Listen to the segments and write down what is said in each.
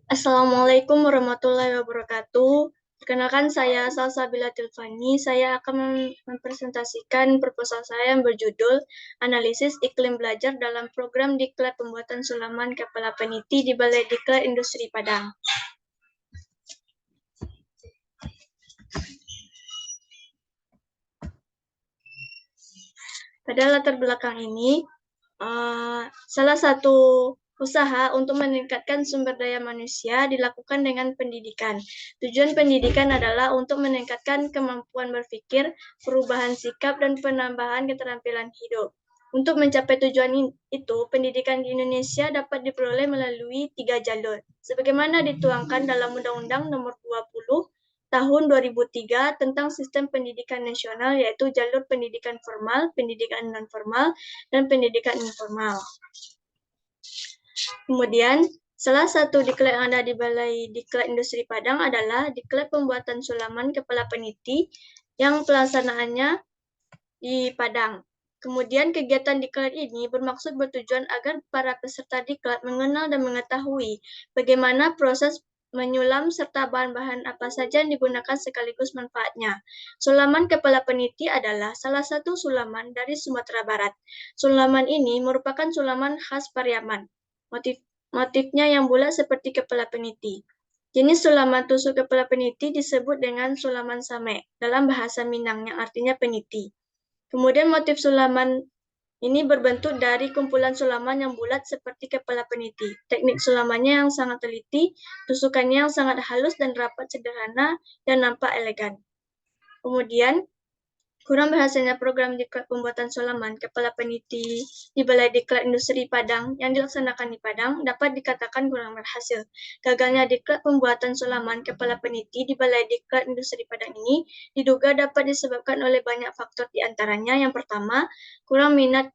Assalamualaikum warahmatullahi wabarakatuh. Perkenalkan saya Salsabila Tilfani. Saya akan mempresentasikan proposal saya yang berjudul Analisis Iklim Belajar dalam Program Diklat Pembuatan Sulaman Kepala Peniti di Balai Diklat Industri Padang. Pada latar belakang ini, salah satu usaha untuk meningkatkan sumber daya manusia dilakukan dengan pendidikan. Tujuan pendidikan adalah untuk meningkatkan kemampuan berpikir, perubahan sikap, dan penambahan keterampilan hidup. Untuk mencapai tujuan itu, pendidikan di Indonesia dapat diperoleh melalui 3 jalur, sebagaimana dituangkan dalam Undang-Undang Nomor 20 Tahun 2003 tentang Sistem Pendidikan Nasional, yaitu jalur pendidikan formal, pendidikan non-formal, dan pendidikan informal. Kemudian, salah satu diklat yang ada di Balai Diklat Industri Padang adalah Diklat Pembuatan Sulaman Kepala Peniti yang pelaksanaannya di Padang. Kemudian kegiatan diklat ini bermaksud bertujuan agar para peserta diklat mengenal dan mengetahui bagaimana proses menyulam serta bahan-bahan apa saja yang digunakan sekaligus manfaatnya. Sulaman Kepala Peniti adalah salah satu sulaman dari Sumatera Barat. Sulaman ini merupakan sulaman khas Pariaman. Motifnya yang bulat seperti kepala peniti. Jenis sulaman tusuk kepala peniti disebut dengan sulaman same dalam bahasa Minang yang artinya peniti. Kemudian motif sulaman ini berbentuk dari kumpulan sulaman yang bulat seperti kepala peniti. Teknik sulamannya yang sangat teliti, tusukannya yang sangat halus dan rapat sederhana dan nampak elegan. Kemudian, kurang berhasilnya program diklat pembuatan sulaman kepala peniti di Balai Diklat Industri Padang yang dilaksanakan di Padang dapat dikatakan kurang berhasil. Gagalnya diklat pembuatan sulaman kepala peniti di Balai Diklat Industri Padang ini diduga dapat disebabkan oleh banyak faktor, di antaranya yang pertama, kurangnya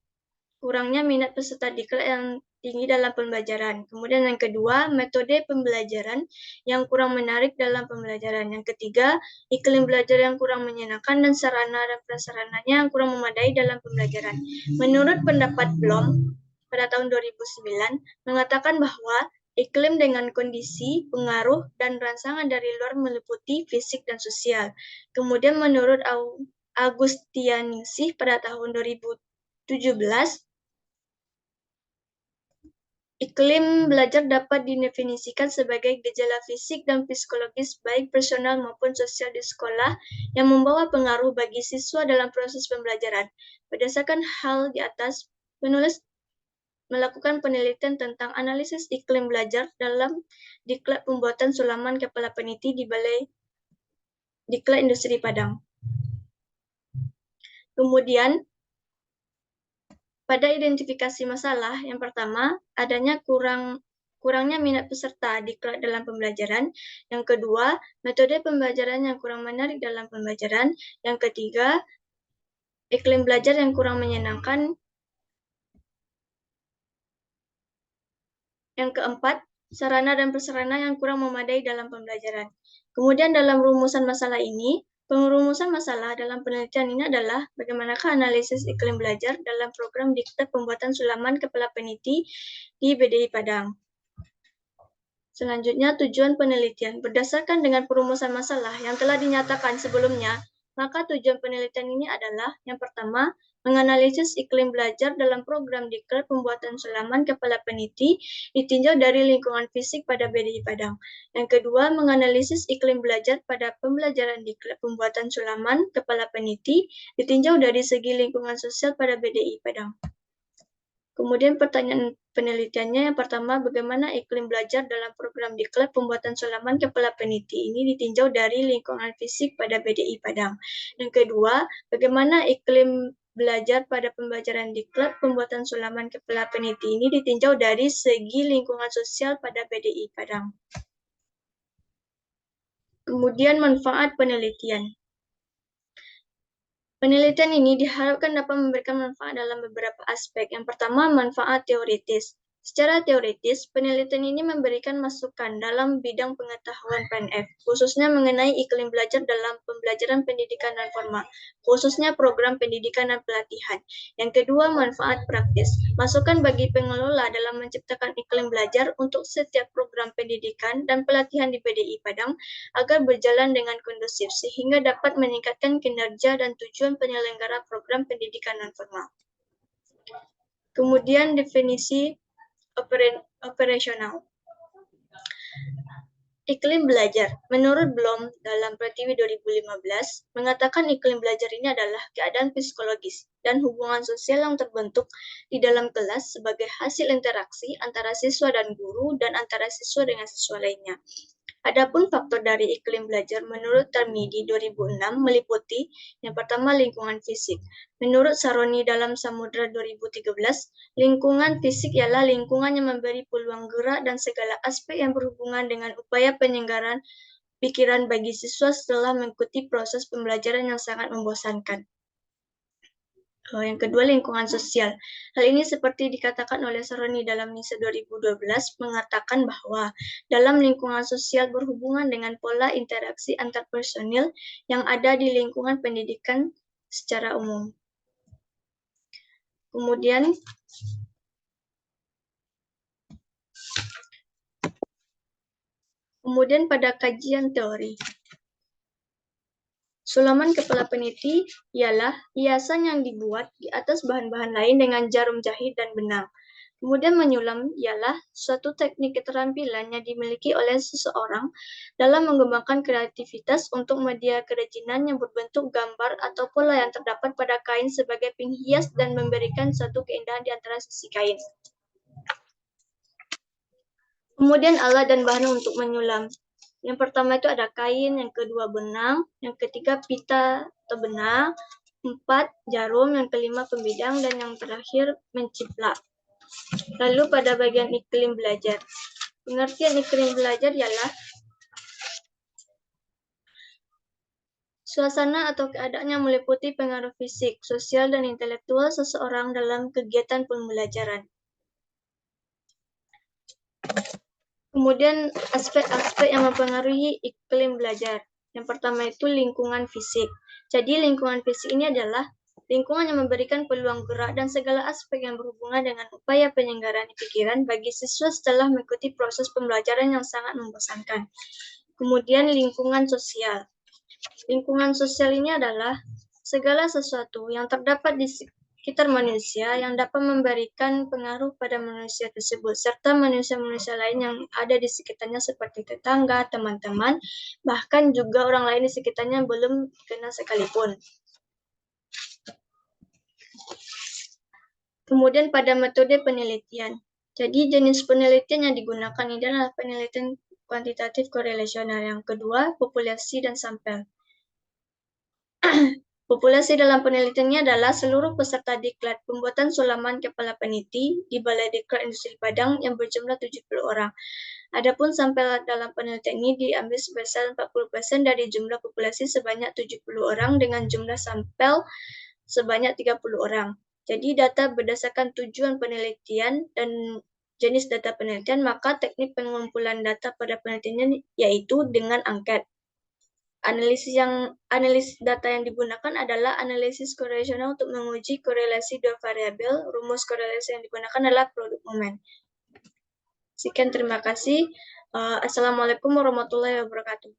minat peserta diklat yang tinggi dalam pembelajaran. Kemudian yang kedua, metode pembelajaran yang kurang menarik dalam pembelajaran. Yang ketiga, iklim belajar yang kurang menyenangkan dan sarana dan prasarananya yang kurang memadai dalam pembelajaran. Menurut pendapat Blom pada tahun 2009 mengatakan bahwa iklim dengan kondisi, pengaruh, dan rangsangan dari luar meliputi fisik dan sosial. Kemudian menurut Agustianingsih pada tahun 2017, iklim belajar dapat didefinisikan sebagai gejala fisik dan psikologis baik personal maupun sosial di sekolah yang membawa pengaruh bagi siswa dalam proses pembelajaran. Berdasarkan hal di atas, penulis melakukan penelitian tentang analisis iklim belajar dalam diklat pembuatan sulaman kepala peniti di Balai Diklat Industri Padang. Kemudian, pada identifikasi masalah, yang pertama, adanya kurangnya minat peserta diklat dalam pembelajaran. Yang kedua, metode pembelajaran yang kurang menarik dalam pembelajaran. Yang ketiga, iklim belajar yang kurang menyenangkan. Yang keempat, sarana dan prasarana yang kurang memadai dalam pembelajaran. Kemudian dalam rumusan masalah ini, pengerumusan masalah dalam penelitian ini adalah bagaimanakah analisis iklim belajar dalam program diklat pembuatan sulaman kepala peniti di BDI Padang. Selanjutnya, tujuan penelitian. Berdasarkan dengan perumusan masalah yang telah dinyatakan sebelumnya, maka tujuan penelitian ini adalah yang pertama, menganalisis iklim belajar dalam program diklat pembuatan sulaman kepala peniti ditinjau dari lingkungan fisik pada BDI Padang. Yang kedua, menganalisis iklim belajar pada pembelajaran diklat pembuatan sulaman kepala peniti ditinjau dari segi lingkungan sosial pada BDI Padang. Kemudian pertanyaan penelitiannya yang pertama, bagaimana iklim belajar dalam program diklat pembuatan sulaman kepala peniti ini ditinjau dari lingkungan fisik pada BDI Padang. Yang kedua, bagaimana iklim belajar pada pembelajaran diklat pembuatan sulaman kepala peniti ini ditinjau dari segi lingkungan sosial pada BDI Padang. Kemudian manfaat penelitian. Penelitian ini diharapkan dapat memberikan manfaat dalam beberapa aspek. Yang pertama, manfaat teoritis. Secara teoritis, penelitian ini memberikan masukan dalam bidang pengetahuan PNF, khususnya mengenai iklim belajar dalam pembelajaran pendidikan non formal, khususnya program pendidikan dan pelatihan. Yang kedua, manfaat praktis. Masukan bagi pengelola dalam menciptakan iklim belajar untuk setiap program pendidikan dan pelatihan di PDI Padang agar berjalan dengan kondusif, sehingga dapat meningkatkan kinerja dan tujuan penyelenggara program pendidikan non formal. Kemudian definisi operasional. Iklim belajar. Menurut Bloom dalam Pratiwi 2015, mengatakan iklim belajar ini adalah keadaan psikologis dan hubungan sosial yang terbentuk di dalam kelas sebagai hasil interaksi antara siswa dan guru dan antara siswa dengan siswa lainnya. Adapun faktor dari iklim belajar menurut Tarmidi 2006 meliputi yang pertama lingkungan fisik. Menurut Saroni dalam Samudra 2013, lingkungan fisik ialah lingkungan yang memberi peluang gerak dan segala aspek yang berhubungan dengan upaya penyelenggaraan pikiran bagi siswa setelah mengikuti proses pembelajaran yang sangat membosankan. Yang kedua, lingkungan sosial. Hal ini seperti dikatakan oleh Saroni dalam NISA 2012 mengatakan bahwa dalam lingkungan sosial berhubungan dengan pola interaksi antar personil yang ada di lingkungan pendidikan secara umum. Kemudian pada kajian teori. Sulaman kepala peniti ialah hiasan yang dibuat di atas bahan-bahan lain dengan jarum jahit dan benang. Kemudian menyulam ialah suatu teknik keterampilan yang dimiliki oleh seseorang dalam mengembangkan kreativitas untuk media kerajinan yang berbentuk gambar atau pola yang terdapat pada kain sebagai penghias dan memberikan suatu keindahan di antara sisi kain. Kemudian alat dan bahan untuk menyulam. Yang pertama itu ada kain, yang kedua benang, yang ketiga pita atau benang, 4 jarum, yang kelima pembidang, dan yang terakhir menciplak. Lalu pada bagian iklim belajar. Pengertian iklim belajar ialah suasana atau keadaan yang meliputi pengaruh fisik, sosial, dan intelektual seseorang dalam kegiatan pembelajaran. Kemudian aspek-aspek yang mempengaruhi iklim belajar. Yang pertama itu lingkungan fisik. Jadi lingkungan fisik ini adalah lingkungan yang memberikan peluang gerak dan segala aspek yang berhubungan dengan upaya penyelenggaraan pikiran bagi siswa setelah mengikuti proses pembelajaran yang sangat membosankan. Kemudian lingkungan sosial. Lingkungan sosial ini adalah segala sesuatu yang terdapat di sekitar manusia yang dapat memberikan pengaruh pada manusia tersebut, serta manusia-manusia lain yang ada di sekitarnya seperti tetangga, teman-teman, bahkan juga orang lain di sekitarnya belum dikenal sekalipun. Kemudian pada metode penelitian. Jadi jenis penelitian yang digunakan ini adalah penelitian kuantitatif korelasional. Yang kedua, populasi dan sampel. Populasi dalam penelitiannya adalah seluruh peserta diklat pembuatan sulaman kepala peniti di Balai Diklat Industri Padang yang berjumlah 70 orang. Adapun sampel dalam penelitian ini diambil sebesar 40% dari jumlah populasi sebanyak 70 orang dengan jumlah sampel sebanyak 30 orang. Jadi data berdasarkan tujuan penelitian dan jenis data penelitian, maka teknik pengumpulan data pada penelitian yaitu dengan angket. Analisis data yang digunakan adalah analisis korelasional untuk menguji korelasi dua variabel. Rumus korelasi yang digunakan adalah produk momen. Sekian, terima kasih. Assalamualaikum warahmatullahi wabarakatuh.